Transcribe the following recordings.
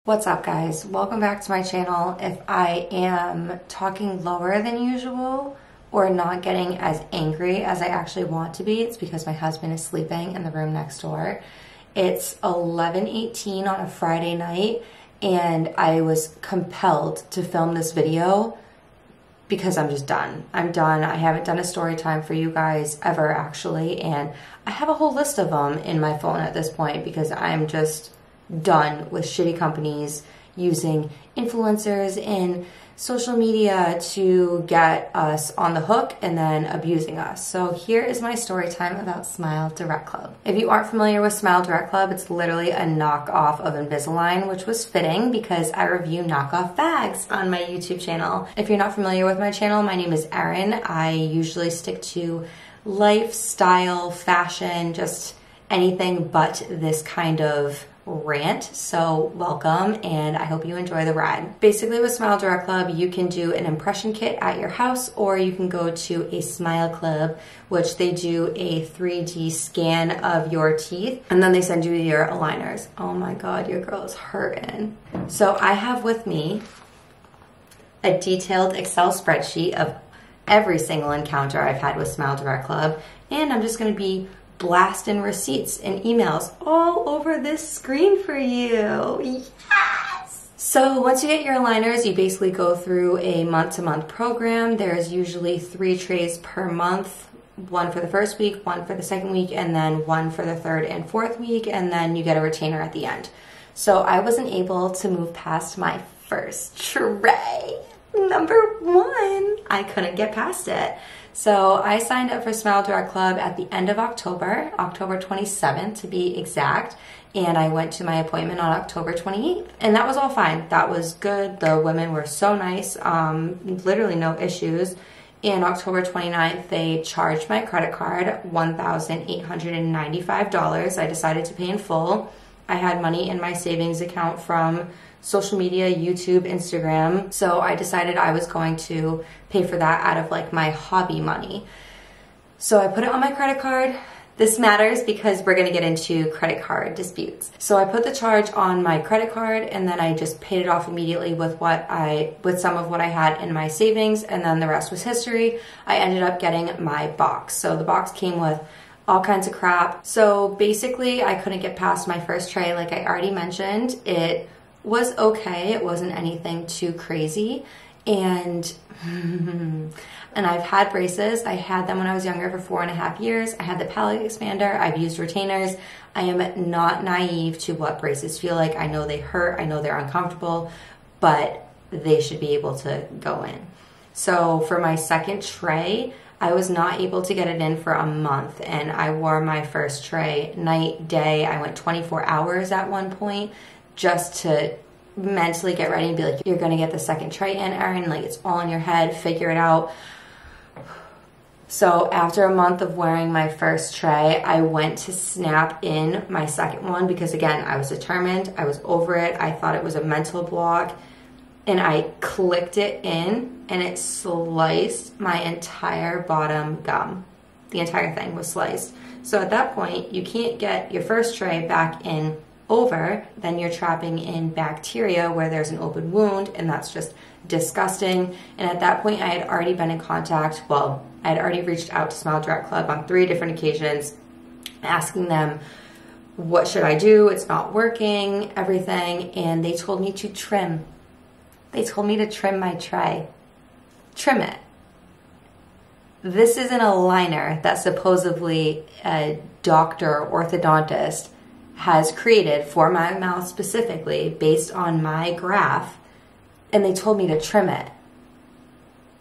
What's up, guys? Welcome back to my channel. If I am talking lower than usual or not getting as angry as I actually want to be, it's because my husband is sleeping in the room next door. It's 11:18 on a Friday night and I was compelled to film this video because I'm just done. I'm done. I haven't done a story time for you guys ever, actually, and I have a whole list of them in my phone at this point because I'm just done with shitty companies using influencers in social media to get us on the hook and then abusing us. So here is my story time about Smile Direct Club. If you aren't familiar with Smile Direct Club, it's literally a knockoff of Invisalign, which was fitting because I review knockoff bags on my YouTube channel. If you're not familiar with my channel, my name is Erin. I usually stick to lifestyle, fashion, just anything but this kind of rant. So welcome, and I hope you enjoy the ride. Basically with Smile Direct Club, you can do an impression kit at your house, or you can go to a Smile Club, which they do a 3D scan of your teeth, and then they send you your aligners. Oh my God, your girl is hurting. So I have with me a detailed Excel spreadsheet of every single encounter I've had with Smile Direct Club, and I'm just gonna be blasting receipts and emails all over this screen for you. Yes! So once you get your aligners, you basically go through a month-to-month program. There's usually 3 trays per month, one for the first week, one for the second week, and then one for the third and fourth week, and then you get a retainer at the end. So I wasn't able to move past my first tray. Number 1. I couldn't get past it. So I signed up for Smile Direct Club at the end of October, October 27th to be exact, and I went to my appointment on October 28th. And that was all fine. That was good. The women were so nice, literally no issues. And October 29th, they charged my credit card $1,895. I decided to pay in full. I had money in my savings account from social media, YouTube, Instagram. So I decided I was going to pay for that out of like my hobby money. So I put it on my credit card. This matters because we're gonna get into credit card disputes. So I put the charge on my credit card and then I just paid it off immediately with some of what I had in my savings, and then the rest was history. I ended up getting my box. So the box came with all kinds of crap. So basically I couldn't get past my first tray, like I already mentioned. It was okay. It wasn't anything too crazy. And I've had braces. I had them when I was younger for 4.5 years. I had the palate expander. I've used retainers. I am not naive to what braces feel like. I know they hurt. I know they're uncomfortable, but they should be able to go in. So for my second tray, I was not able to get it in for a month, and I wore my first tray night, day. I went 24 hours at one point just to mentally get ready and be like, you're gonna get the second tray in, Erin, like it's all in your head, figure it out. So after a month of wearing my first tray, I went to snap in my second one because again, I was determined, I was over it, I thought it was a mental block, and I clicked it in and it sliced my entire bottom gum. The entire thing was sliced. So at that point, you can't get your first tray back in over, then you're trapping in bacteria where there's an open wound, and that's just disgusting. And at that point I had already been in contact, well, I had already reached out to Smile Direct Club on 3 different occasions, asking them, what should I do? It's not working, everything. And they told me to trim. They told me to trim my tray. Trim it. This is an aligner that supposedly a doctor, orthodontist, has created for my mouth specifically based on my graph, and they told me to trim it.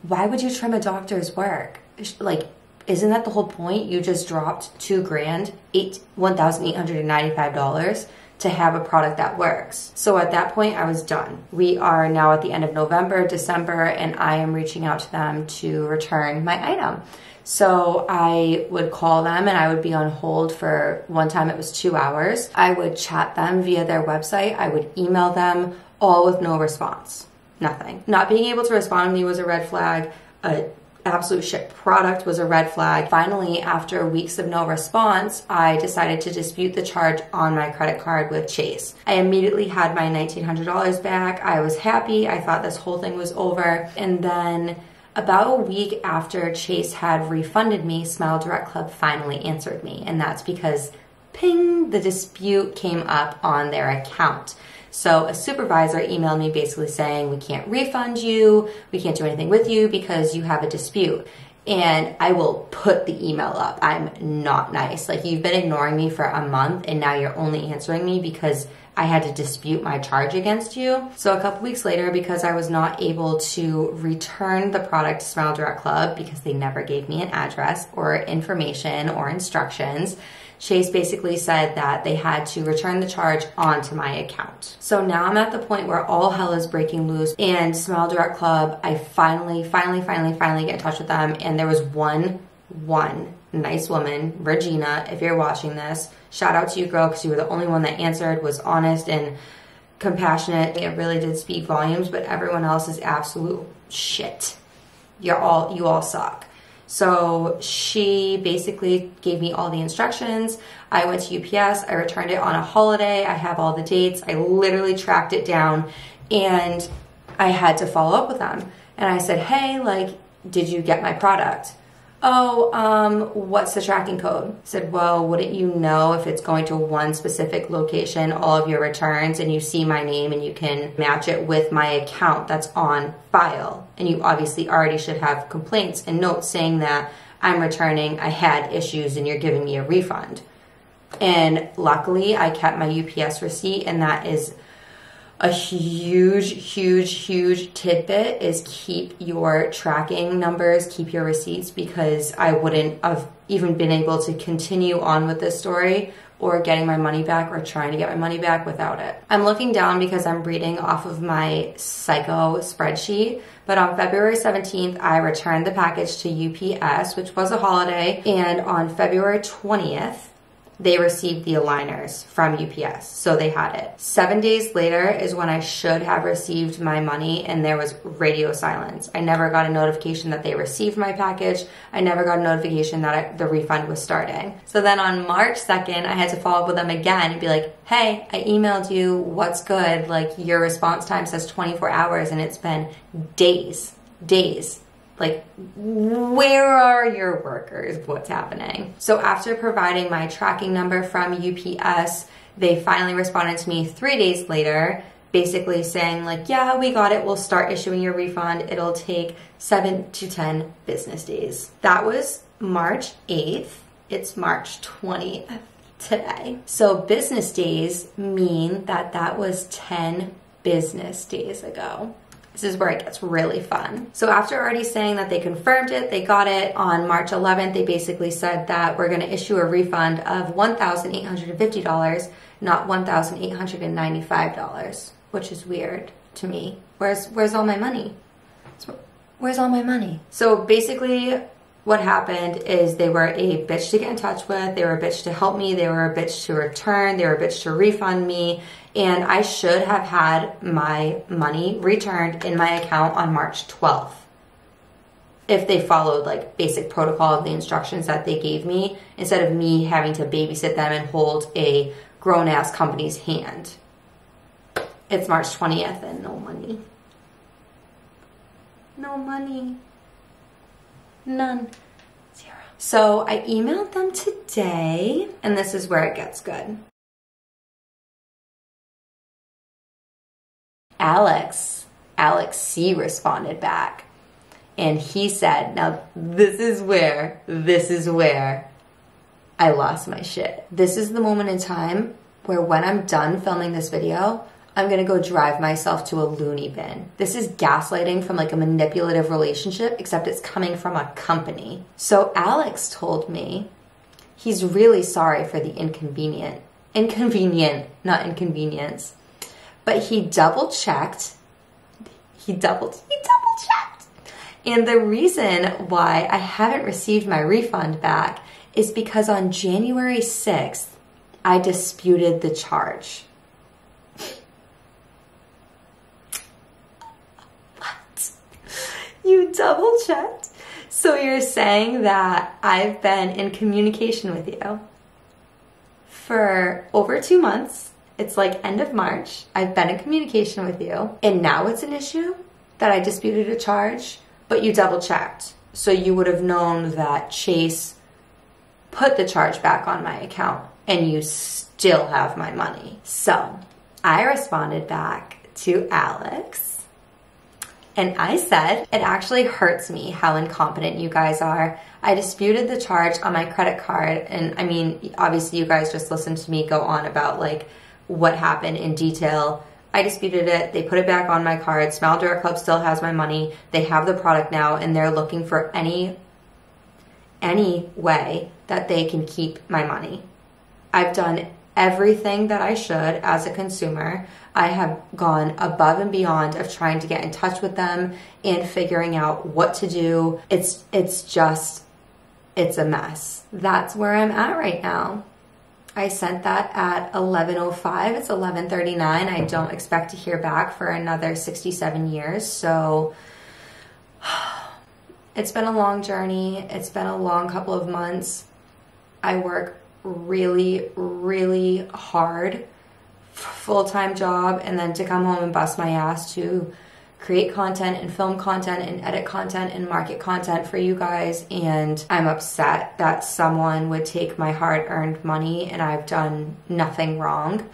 Why would you trim a doctor's work? Like, isn't that the whole point? You just dropped $2 grand, $1,895 to have a product that works. So at that point, I was done. We are now at the end of November, December, and I am reaching out to them to return my item. So I would call them and I would be on hold for, one time it was 2 hours. I would chat them via their website. I would email them, all with no response. Nothing. Not being able to respond to me was a red flag. A absolute shit product was a red flag. Finally, after weeks of no response, I decided to dispute the charge on my credit card with Chase. I immediately had my $1,900 back. I was happy. I thought this whole thing was over. And then about a week after Chase had refunded me, Smile Direct Club finally answered me. And that's because, ping, the dispute came up on their account. So a supervisor emailed me basically saying, we can't refund you, we can't do anything with you because you have a dispute. And I will put the email up. I'm not nice. Like, you've been ignoring me for a month and now you're only answering me because I had to dispute my charge against you. So a couple weeks later, because I was not able to return the product to Smile Direct Club because they never gave me an address or information or instructions, Chase basically said that they had to return the charge onto my account. So now I'm at the point where all hell is breaking loose, and Smile Direct Club, I finally get in touch with them, and there was one nice woman, Regina, if you're watching this, shout out to you, girl, because you were the only one that answered, was honest and compassionate. It really did speak volumes, but everyone else is absolute shit. You all suck. So she basically gave me all the instructions. I went to UPS, I returned it on a holiday, I have all the dates, I literally tracked it down, and I had to follow up with them. And I said, hey, like, did you get my product? Oh, what's the tracking code? I said, well, wouldn't you know if it's going to one specific location, all of your returns, and you see my name and you can match it with my account that's on file? And you obviously already should have complaints and notes saying that I'm returning, I had issues, and you're giving me a refund. And luckily, I kept my UPS receipt, and that is a huge tidbit, is keep your tracking numbers, keep your receipts, because I wouldn't have even been able to continue on with this story or getting my money back or trying to get my money back without it. I'm looking down because I'm reading off of my Psycho spreadsheet, but on February 17th, I returned the package to UPS, which was a holiday, and on February 20th, they received the aligners from UPS, so they had it. 7 days later is when I should have received my money, and there was radio silence. I never got a notification that they received my package. I never got a notification that the refund was starting. So then on March 2nd, I had to follow up with them again and be like, hey, I emailed you, what's good? Like, your response time says 24 hours and it's been days. Like, where are your workers? What's happening? So after providing my tracking number from UPS, they finally responded to me 3 days later, basically saying like, yeah, we got it. We'll start issuing your refund. It'll take 7 to 10 business days. That was March 8th. It's March 20th today. So business days mean that that was 10 business days ago. This is where it gets really fun. So after already saying that they confirmed it, they got it, on March 11th, they basically said that we're gonna issue a refund of $1,850, not $1,895, which is weird to me. Where's all my money? Where's all my money? So basically, what happened is they were a bitch to get in touch with, they were a bitch to help me, they were a bitch to return, they were a bitch to refund me, and I should have had my money returned in my account on March 12th. If they followed like basic protocol of the instructions that they gave me, instead of me having to babysit them and hold a grown-ass company's hand. It's March 20th and no money. No money. None. Zero. So I emailed them today, and this is where it gets good. Alex C responded back, and he said, now this is where I lost my shit. This is the moment in time where when I'm done filming this video, I'm gonna go drive myself to a loony bin. This is gaslighting from like a manipulative relationship, except it's coming from a company. So Alex told me he's really sorry for the inconvenient, not inconvenience, but he double checked. He double checked. And the reason why I haven't received my refund back is because on January 6th, I disputed the charge. You double checked? So you're saying that I've been in communication with you for over 2 months. It's like end of March. I've been in communication with you, and now it's an issue that I disputed a charge, but you double checked. So you would have known that Chase put the charge back on my account and you still have my money. So I responded back to Alex and I said, it actually hurts me how incompetent you guys are. I disputed the charge on my credit card, and I mean, obviously you guys just listened to me go on about like what happened in detail. I disputed it. They put it back on my card. Smile Direct Club still has my money. They have the product now, and they're looking for any way that they can keep my money. I've done everything that I should as a consumer. I have gone above and beyond of trying to get in touch with them and figuring out what to do. It's a mess. That's where I'm at right now. I sent that at 11:05. It's 11:39. I don't expect to hear back for another 67 years. So it's been a long journey. It's been a long couple of months. I work really, really hard, full-time job, and then to come home and bust my ass to create content and film content and edit content and market content for you guys. And I'm upset that someone would take my hard-earned money, and I've done nothing wrong.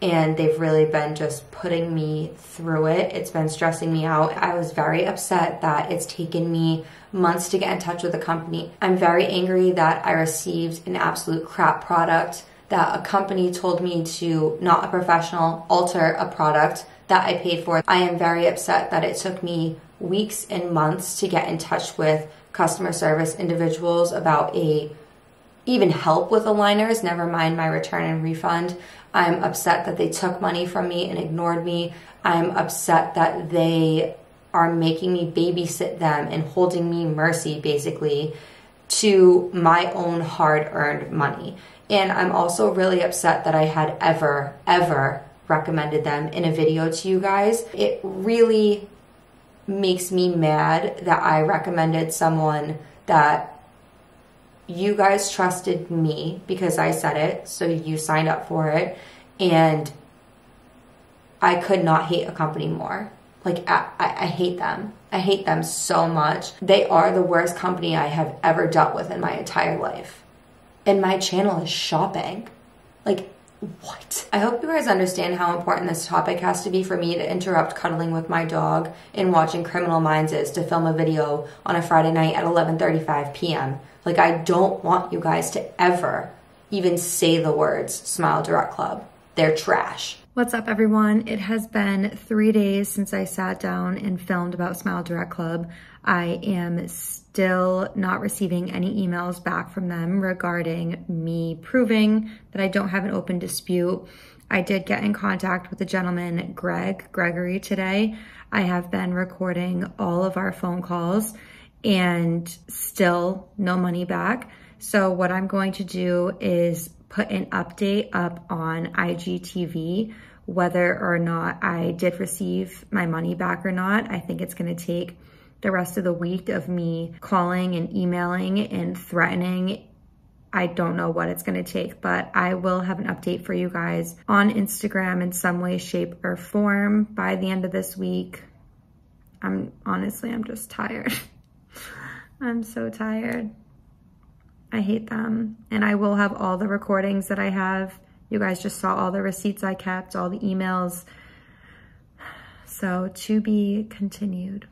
And they've really been just putting me through it. It's been stressing me out. I was very upset that it's taken me months to get in touch with the company. I'm very angry that I received an absolute crap product, that a company told me to, not a professional, alter a product that I paid for. I am very upset that it took me weeks and months to get in touch with customer service individuals about even help with aligners, never mind my return and refund. I'm upset that they took money from me and ignored me. I'm upset that they are making me babysit them and holding me mercy, basically, to my own hard-earned money. And I'm also really upset that I had ever recommended them in a video to you guys. It really makes me mad that I recommended someone that you guys trusted me because I said it, so you signed up for it, and I could not hate a company more. Like, I hate them. I hate them so much. They are the worst company I have ever dealt with in my entire life. And my channel is shopping. Like, what? I hope you guys understand how important this topic has to be for me to interrupt cuddling with my dog and watching Criminal Minds is to film a video on a Friday night at 11:35 p.m. Like, I don't want you guys to ever even say the words Smile Direct Club. They're trash. What's up, everyone? It has been 3 days since I sat down and filmed about Smile Direct Club. I am still not receiving any emails back from them regarding me proving that I don't have an open dispute. I did get in contact with the gentleman, Gregory, today. I have been recording all of our phone calls and still no money back. So what I'm going to do is put an update up on IGTV, whether or not I did receive my money back or not. I think it's gonna take the rest of the week of me calling and emailing and threatening. I don't know what it's gonna take, but I will have an update for you guys on Instagram in some way, shape, or form by the end of this week. I'm just tired. I'm so tired. I hate them. And I will have all the recordings that I have. You guys just saw all the receipts I kept, all the emails. So to be continued.